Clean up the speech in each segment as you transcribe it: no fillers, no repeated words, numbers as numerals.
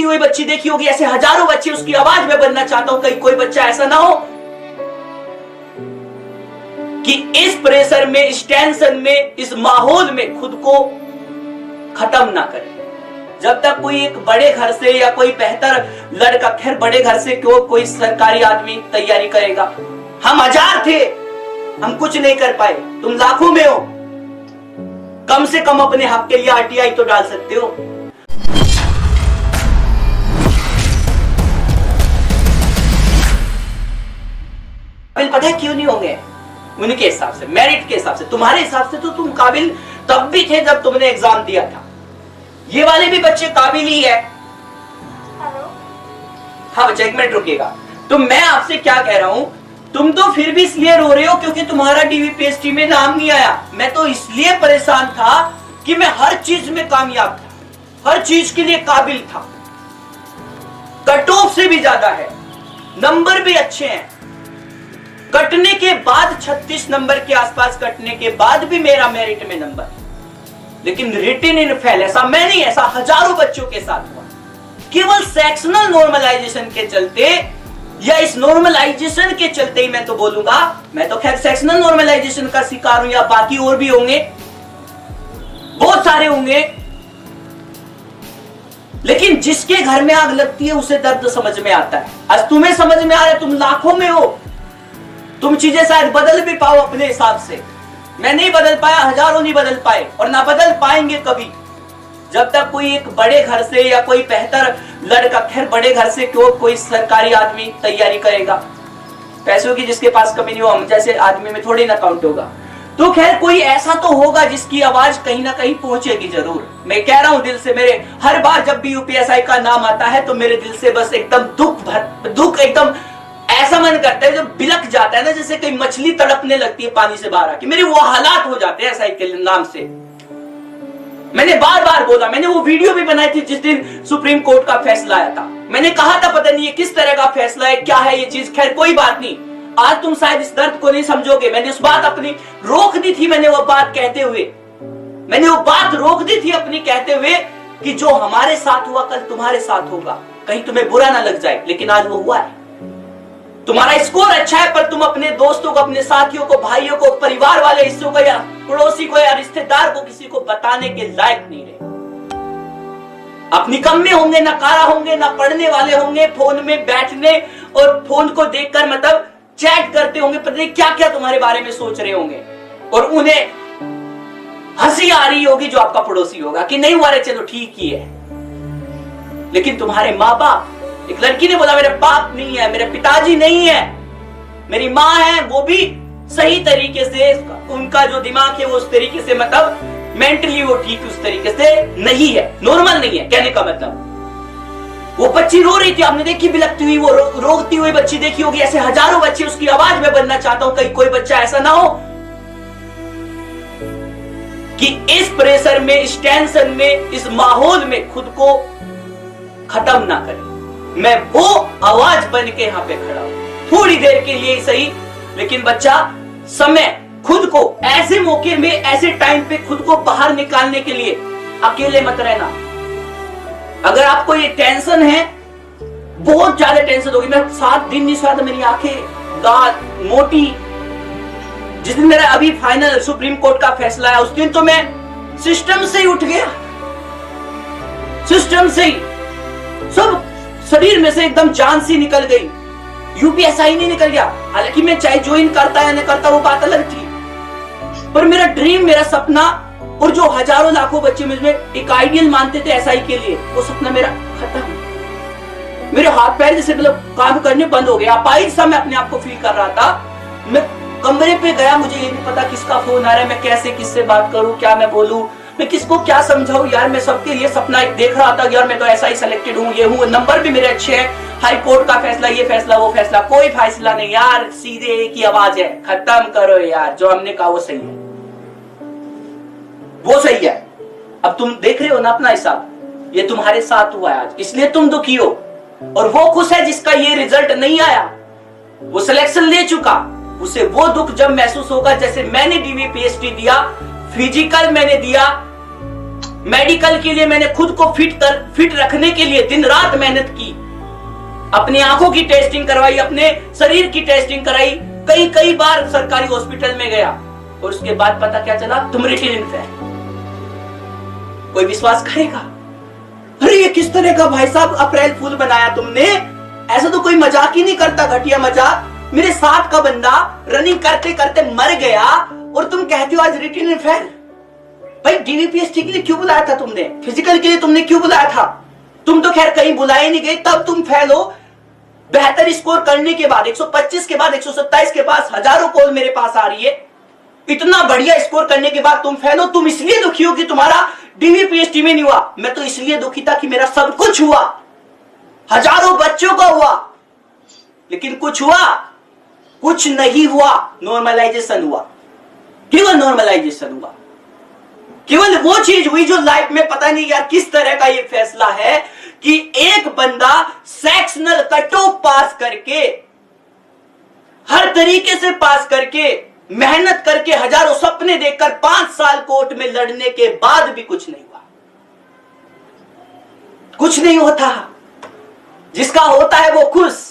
हुई बच्ची देखी होगी, ऐसे हजारों बच्चे, उसकी आवाज में बनना चाहता हूं। कहीं कोई बच्चा ऐसा ना हो कि इस प्रेशर में, इस टेंशन में, इस माहौल में खुद को खत्म ना करे। जब तक कोई एक बड़े घर से या कोई बेहतर लड़का, खैर बड़े घर से क्यों, कोई सरकारी आदमी तैयारी करेगा। हम हजार थे, हम कुछ नहीं कर पाए, तुम लाखों में हो, कम से कम अपने हक के लिए आरटीआई तो डाल सकते हो। पता है क्यों नहीं होंगे? उनके हिसाब से, मेरिट के हिसाब से। तुम्हारे हिसाब से तो तुम काबिल तब भी थे जब तुमने एग्जाम दिया था। ये वाले भी बच्चे काबिल ही है। हाँ बच्चा, एक मिनट रुकिएगा। तो मैं आपसे क्या कह रहा हूं, तुम तो फिर भी इसलिए रो रहे हो क्योंकि तुम्हारा डीवीपीएसटी में नाम नहीं आया। मैं तो इसलिए परेशान था कि मैं हर चीज में कामयाब था, हर चीज के लिए काबिल था, कट ऑफ से भी ज्यादा है, नंबर भी अच्छे हैं। कटने के बाद 36 नंबर के आसपास कटने के बाद भी मेरा मेरिट में नंबर, लेकिन रिटन इन फेल। ऐसा मैं नहीं, ऐसा हजारों बच्चों के साथ हुआ। केवल सेक्शनल नॉर्मलाइजेशन के चलते, या इस नॉर्मलाइजेशन के चलते ही मैं तो बोलूंगा, मैं तो खैर सेक्शनल नॉर्मलाइजेशन का शिकार हूं, या बाकी और भी होंगे, बहुत सारे होंगे, लेकिन जिसके घर में आग लगती है उसे दर्द समझ में आता है। आज तुम्हें समझ में आ रहा है, तुम लाखों में हो, तुम चीजें शायद बदल भी पाओ अपने हिसाब से। मैं नहीं बदल पाया, हजारों नहीं बदल पाए, और ना बदल पाएंगे कभी। जब तक कोई एक बड़े घर से या कोई बेहतर लड़का, खैर बड़े घर से क्यों, कोई सरकारी आदमी तैयारी करेगा, पैसों की जिसके पास कमी नहीं हो, हम जैसे आदमी में थोड़ी ना काउंट होगा। तो खैर कोई ऐसा तो होगा जिसकी आवाज कहीं ना कहीं पहुंचेगी जरूर। मैं कह रहा हूं दिल से, मेरे हर बार जब भी यूपीएसआई का नाम आता है तो मेरे दिल से बस एकदम दुख एकदम ऐसा मन करता है, जो बिलक जाता है ना, जैसे कहीं मछली तड़पने लगती है पानी से बाहर आके, मेरे वो हालात हो जाते हैं एसआई के नाम से। मैंने बार बार बोला, मैंने वो वीडियो भी बनाई थी जिस दिन सुप्रीम कोर्ट का फैसला आया था। मैंने कहा था पता नहीं ये किस तरह का फैसला है, क्या है ये चीज। खैर कोई बात नहीं, आज तुम शायद इस दर्द को नहीं समझोगे। मैंने उस बात अपनी रोक दी थी, मैंने वो बात कहते हुए, मैंने वो बात रोक दी थी अपनी कहते हुए कि जो हमारे साथ हुआ कल तुम्हारे साथ होगा, कहीं तुम्हें बुरा ना लग जाए। लेकिन आज वो हुआ है। तुम्हारा स्कोर अच्छा है, पर तुम अपने दोस्तों को, अपने साथियों को, भाइयों को, परिवार वाले हिस्सों को, या पड़ोसी को, या रिश्तेदार को, किसी को बताने के लायक नहीं रहे। अपनी कम में होंगे, नकारा होंगे, ना पढ़ने वाले होंगे, फोन में बैठने और फोन को देखकर मतलब चैट करते होंगे, पता नहीं क्या क्या तुम्हारे बारे में सोच रहे होंगे, और उन्हें हंसी आ रही होगी जो आपका पड़ोसी होगा कि नहीं हुआ रे, चलो ठीक ही है। लेकिन तुम्हारे माँ बाप, एक लड़की ने बोला मेरे बाप नहीं है, मेरे पिताजी नहीं है, मेरी माँ है, वो भी सही तरीके से, उनका जो दिमाग है वो उस तरीके से, मतलब मेंटली वो ठीक उस तरीके से नहीं है, नॉर्मल नहीं है। कहने का मतलब वो बच्ची रो रही थी, आपने देखी बिलकती हुई, वो रोती हुई बच्ची देखी होगी, ऐसे हजारों बच्चे, उसकी आवाज में बनना चाहता हूं। कहीं कोई बच्चा ऐसा ना हो कि इस प्रेशर में, इस टेंशन में, इस माहौल में खुद को खत्म ना करे। मैं वो आवाज बन के यहां पे खड़ा हूं, थोड़ी देर के लिए सही, लेकिन बच्चा समय, खुद को ऐसे मौके में, ऐसे टाइम पे खुद को बाहर निकालने के लिए अकेले मत रहना। अगर आपको ये टेंशन है, बहुत ज्यादा टेंशन होगी, मैं 7 दिन नहीं सोया था, मेरी आंखें दांत मोटी। जिस दिन मेरा अभी फाइनल सुप्रीम कोर्ट का फैसला है, उस दिन तो मैं सिस्टम से ही उठ गया, सिस्टम से ही सब शरीर में से एकदम जान सी निकल गई। यूपीएसआई नहीं निकल गया, हालांकि मैं चाहे ज्वाइन करता या नहीं करता वो बात अलग थी, पर मेरा ड्रीम, मेरा सपना, और जो हजारों लाखों बच्चे मुझमें एक आइडियल मानते थे एसआई के लिए, वो सपना मेरा खत्म। मेरे हाथ पैर जैसे मतलब काम करने बंद हो गया, अपाहिज सा मैं अपने आप को फील कर रहा था। मैं कमरे पे गया, मुझे ये नहीं पता किसका फोन आ रहा है, मैं कैसे किससे बात करूं, क्या मैं बोलूं, मैं किसको क्या समझाऊं। यार मैं सबके लिए सपना एक देख रहा था, यार मैं तो ऐसा ही सिलेक्टेड हूं, ये हूं, नंबर भी मेरे अच्छे हैं, हाई कोर्ट का फैसला, ये फैसला, वो फैसला, कोई फैसला नहीं यार, सीधे एक ही आवाज है, खत्म करो यार, जो हमने कहा वो सही है, वो सही है। अब तुम देख रहे हो ना अपना हिसाब, ये तुम्हारे साथ हुआ है आज, इसलिए तुम दुखी हो, और वो खुश है जिसका ये रिजल्ट नहीं आया, वो सिलेक्शन ले चुका, उसे वो दुख जब महसूस होगा, जैसे मैंने डीवीपीएसटी दिया, फिजिकल मैंने दिया, मेडिकल के लिए मैंने खुद को फिट रखने के लिए दिन रात मेहनत की, अपनी आंखों की टेस्टिंग करवाई, अपने शरीर की टेस्टिंग कराई, कई बार सरकारी हॉस्पिटल में गया, और उसके बाद पता क्या चला, तुम रिटिन फेल। कोई विश्वास करेगा? अरे ये किस तरह का भाई साहब अप्रैल फूल बनाया तुमने, ऐसा तो कोई मजाक ही नहीं करता, घटिया मजाक। मेरे साथ का बंदा रनिंग करते करते मर गया और तुम कहते हो आज रिटिन फेल। भाई डीवीपीएसटी के लिए क्यों बुलाया था तुमने? फिजिकल के लिए तुमने क्यों बुलाया था? तुम तो खैर कहीं बुलाए नहीं गए, तब तुम फेल हो। बेहतर स्कोर करने के बाद 125 के बाद 127 के पास हजारों कॉल मेरे पास आ रही है, इतना बढ़िया स्कोर करने के बाद तुम फेल हो। तुम इसलिए दुखी हो कि तुम्हारा डीवीपीएसटी में नहीं हुआ, मैं तो इसलिए दुखी था कि मेरा सब कुछ हुआ, हजारों बच्चों का हुआ, लेकिन कुछ हुआ? कुछ नहीं हुआ। नॉर्मलाइजेशन हुआ। केवल नॉर्मलाइजेशन हुआ, केवल वो चीज हुई जो लाइफ में पता नहीं यार किस तरह का ये फैसला है कि एक बंदा सेक्शनल कट ऑफ पास करके, हर तरीके से पास करके, मेहनत करके, हजारों सपने देखकर 5 साल कोर्ट में लड़ने के बाद भी कुछ नहीं हुआ। कुछ नहीं होता। जिसका होता है वो खुश,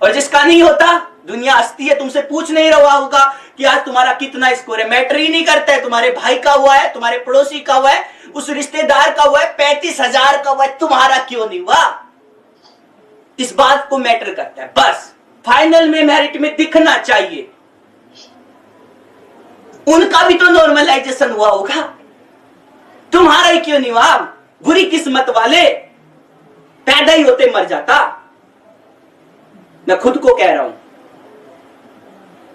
और जिसका नहीं होता दुनिया हंसती है। तुमसे पूछ नहीं रहा होगा कि आज तुम्हारा कितना स्कोर है, मैटर ही नहीं करता है। तुम्हारे भाई का हुआ है, तुम्हारे पड़ोसी का हुआ है, उस रिश्तेदार का हुआ है, 35,000 का हुआ है, तुम्हारा क्यों नहीं हुआ? इस बात को मैटर करता है। बस फाइनल में मेरिट में दिखना चाहिए। उनका भी तो नॉर्मलाइजेशन हुआ होगा, तुम्हारा ही क्यों नहीं हुआ? बुरी किस्मत वाले, पैदा ही होते मर जाता। मैं खुद को कह रहा हूं,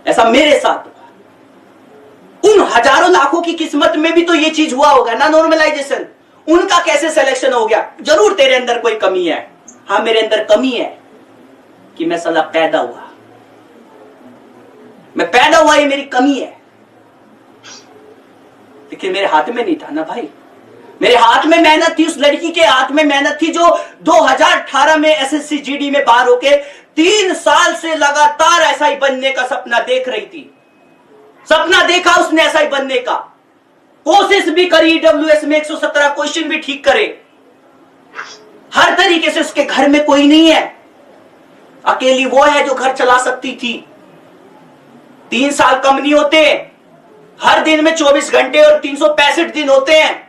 ऐसा मेरे साथ हुआ। उन हजारों लाखों की किस्मत में भी तो ये चीज हुआ होगा ना, नॉर्मलाइजेशन। उनका कैसे सिलेक्शन हो गया? जरूर तेरे अंदर कोई कमी है। हाँ, मेरे अंदर कमी है कि मैं साला पैदा हुआ, मैं पैदा हुआ, ये मेरी कमी है। लेकिन मेरे हाथ में नहीं था ना भाई, मेरे हाथ में मेहनत थी। उस लड़की के हाथ में मेहनत थी जो 2018 में एसएससी जीडी में बाहर होके 3 साल से लगातार एसआई बनने का सपना देख रही थी। सपना देखा उसने एसआई बनने का, कोशिश भी करी, ईडब्ल्यूएस में 117 क्वेश्चन भी ठीक करे, हर तरीके से। उसके घर में कोई नहीं है, अकेली वो है जो घर चला सकती थी। 3 साल कम नहीं होते, हर दिन में 24 घंटे और 365 दिन होते हैं।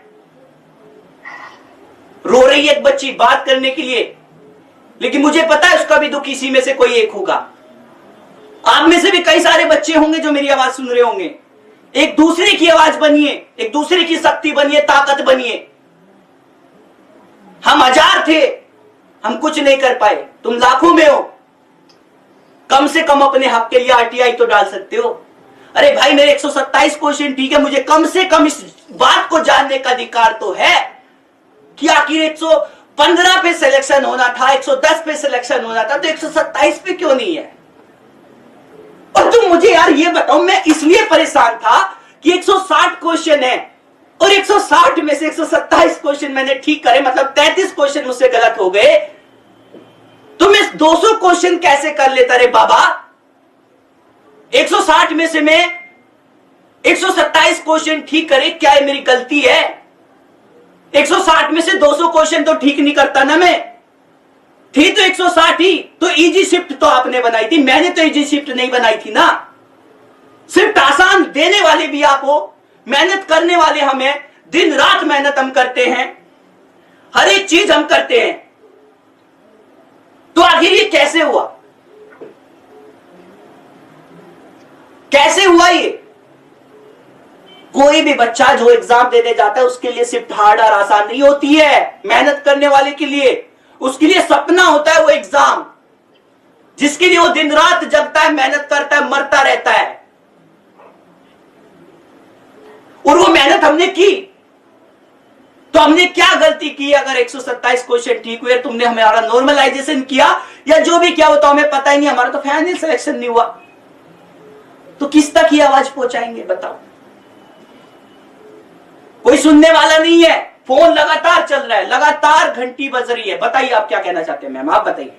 रो रही है एक बच्ची बात करने के लिए, लेकिन मुझे पता है उसका भी दुख इसी में से कोई एक होगा। आप में से भी कई सारे बच्चे होंगे जो मेरी आवाज सुन रहे होंगे। एक दूसरे की आवाज बनिए, एक दूसरे की शक्ति बनिए, ताकत बनिए। हम 1000 थे, हम कुछ नहीं कर पाए, तुम लाखों में हो। कम से कम अपने हक के लिए आरटीआई तो डाल सकते हो। अरे भाई, मेरे 127 क्वेश्चन ठीक है, मुझे कम से कम इस बात को जानने का अधिकार तो है कि आखिर 115 पे सिलेक्शन होना था, 110 पे सिलेक्शन होना था, तो 127 पे क्यों नहीं है? और तुम मुझे यार ये बताओ, मैं इसलिए परेशान था कि 160 क्वेश्चन है और 160 में से 127 क्वेश्चन मैंने ठीक करे, मतलब 33 क्वेश्चन मुझसे गलत हो गए। तो मैं 200 क्वेश्चन कैसे कर लेता रे बाबा? 160 में से मैं 127 क्वेश्चन ठीक करे, क्या ये मेरी गलती है? 160 में से 200 क्वेश्चन तो ठीक नहीं करता ना मैं। थी तो 160 ही, तो इजी शिफ्ट तो आपने बनाई थी, मैंने तो इजी शिफ्ट नहीं बनाई थी ना। शिफ्ट आसान देने वाले भी आप हो, मेहनत करने वाले हम हैं, दिन रात मेहनत हम करते हैं, हर एक चीज हम करते हैं। तो आखिर ये कैसे हुआ? कैसे हुआ ये? कोई भी बच्चा जो एग्जाम देने जाता है उसके लिए शिफ्ट हार्ड और आसान नहीं होती है। मेहनत करने वाले के लिए, उसके लिए सपना होता है वो एग्जाम, जिसके लिए वो दिन रात जगता है, मेहनत करता है, मरता रहता है। और वो मेहनत हमने की, तो हमने क्या गलती की? अगर 127 क्वेश्चन ठीक हुए, तुमने हमारा नॉर्मलाइजेशन किया या जो भी किया वो तो हमें पता ही नहीं, हमारा तो फाइनल सिलेक्शन नहीं हुआ, तो किस तक ये आवाज पहुंचाएंगे बताओ? कोई सुनने वाला नहीं है, फोन लगातार चल रहा है, लगातार घंटी बज रही है। बताइए आप क्या कहना चाहते हैं मैम, आप बताइए।